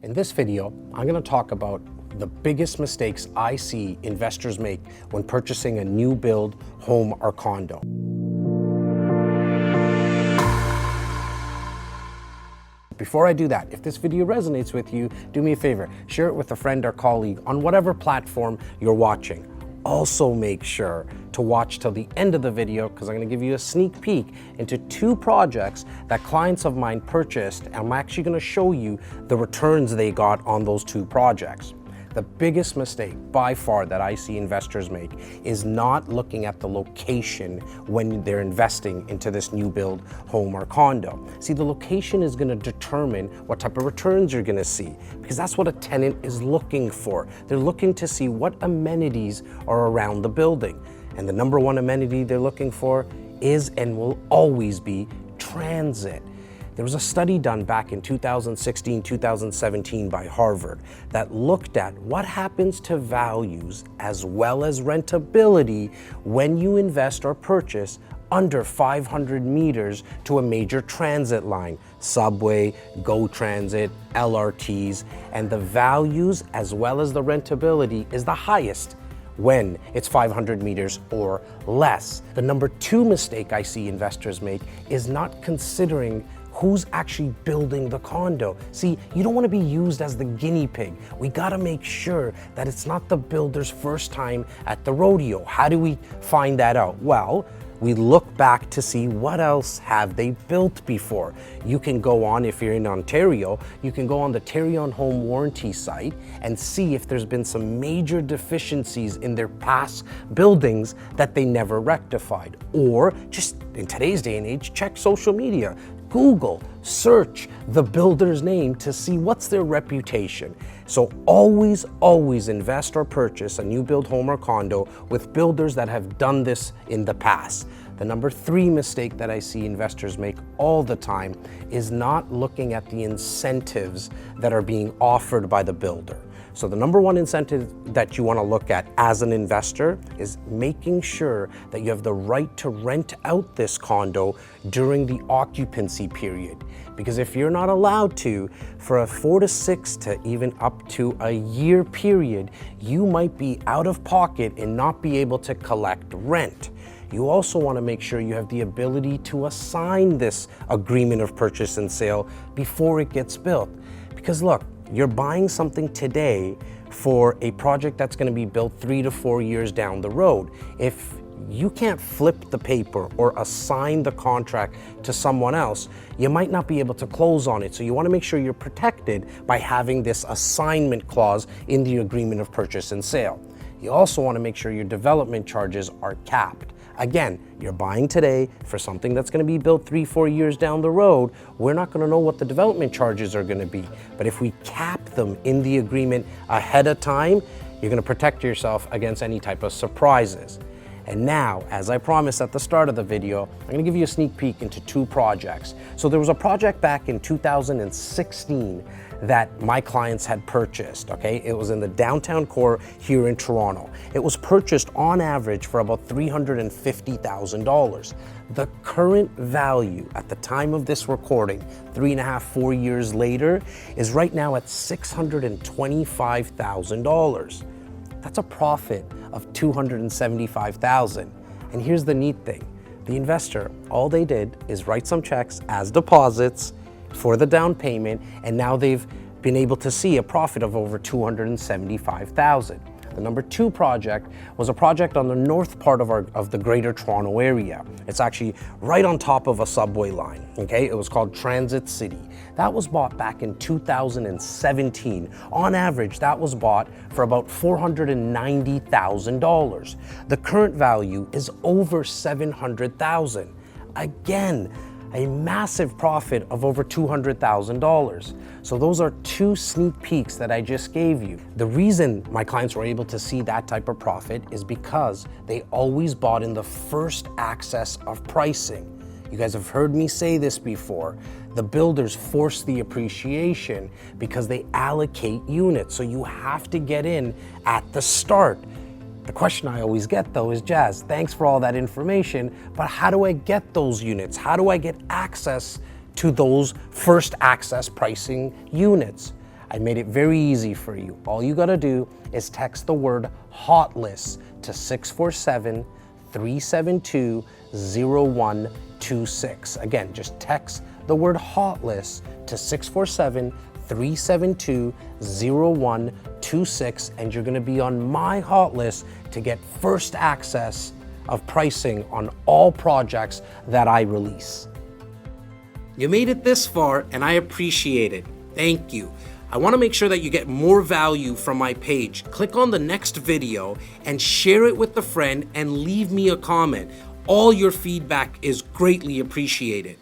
In this video, I'm going to talk about the biggest mistakes I see investors make when purchasing a new build home or condo. Before I do that, if this video resonates with you, do me a favor, share it with a friend or colleague on whatever platform you're watching. Also make sure to watch till the end of the video because I'm going to give you a sneak peek into two projects that clients of mine purchased, and I'm actually going to show you the returns they got on those two projects. The biggest mistake by far that I see investors make is not looking at the location when they're investing into this new build home or condo. See, the location is going to determine what type of returns you're going to see, because that's what a tenant is looking for. They're looking to see what amenities are around the building. And the number one amenity they're looking for is and will always be transit. There was a study done back in 2016, 2017 by Harvard that looked at what happens to values as well as rentability when you invest or purchase under 500 meters to a major transit line, subway, GO Transit, LRTs, and the values as well as the rentability is the highest when it's 500 meters or less. The number two mistake I see investors make is not considering who's actually building the condo. See, you don't want to be used as the guinea pig. We got to make sure that it's not the builder's first time at the rodeo. How do we find that out? Well, we look back to see what else have they built before. You can go on, if you're in Ontario, you can go on the Tarion Home Warranty site and see if there's been some major deficiencies in their past buildings that they never rectified. Or just in today's day and age, check social media. Google, search the builder's name to see what's their reputation. So always invest or purchase a new build home or condo with builders that have done this in the past. The number three mistake that I see investors make all the time is not looking at the incentives that are being offered by the builder. So the number one incentive that you want to look at as an investor is making sure that you have the right to rent out this condo during the occupancy period. Because if you're not allowed to, for a 4 to 6 to even up to a year period, you might be out of pocket and not be able to collect rent. You also want to make sure you have the ability to assign this agreement of purchase and sale before it gets built. Because look, you're buying something today for a project that's going to be built 3 to 4 years down the road. If you can't flip the paper or assign the contract to someone else, you might not be able to close on it. So you want to make sure you're protected by having this assignment clause in the agreement of purchase and sale. You also want to make sure your development charges are capped. Again, you're buying today for something that's going to be built 3-4 years down the road. We're not going to know what the development charges are going to be. But if we cap them in the agreement ahead of time, you're going to protect yourself against any type of surprises. And now, as I promised at the start of the video, I'm going to give you a sneak peek into two projects. So there was a project back in 2016 that my clients had purchased, okay? It was in the downtown core here in Toronto. It was purchased on average for about $350,000. The current value at the time of this recording, 3.5-4 years later, is right now at $625,000. That's a profit of $275,000. And here's the neat thing. The investor, all they did is write some checks as deposits for the down payment, and now they've been able to see a profit of over $275,000. The number two project was a project on the north part of the greater Toronto area. It's actually right on top of a subway line, okay? It was called Transit City. That was bought back in 2017. On average, that was bought for about $490,000. The current value is over $700,000. Again, a massive profit of over $200,000. So those are two sneak peeks that I just gave you. The reason my clients were able to see that type of profit is because they always bought in the first access of pricing. You guys have heard me say this before. The builders force the appreciation because they allocate units. So you have to get in at the start. The question I always get though is, Jas, thanks for all that information, but how do I get those units? How do I get access to those first access pricing units? I made it very easy for you. All you gotta do is text the word hot list to 647-372-0126. Again, just text the word hot list to 647-372-0126, and you're gonna be on my hot list to get first access of pricing on all projects that I release. You made it this far, and I appreciate it. Thank you. I want to make sure that you get more value from my page. Click on the next video and share it with a friend and leave me a comment. All your feedback is greatly appreciated.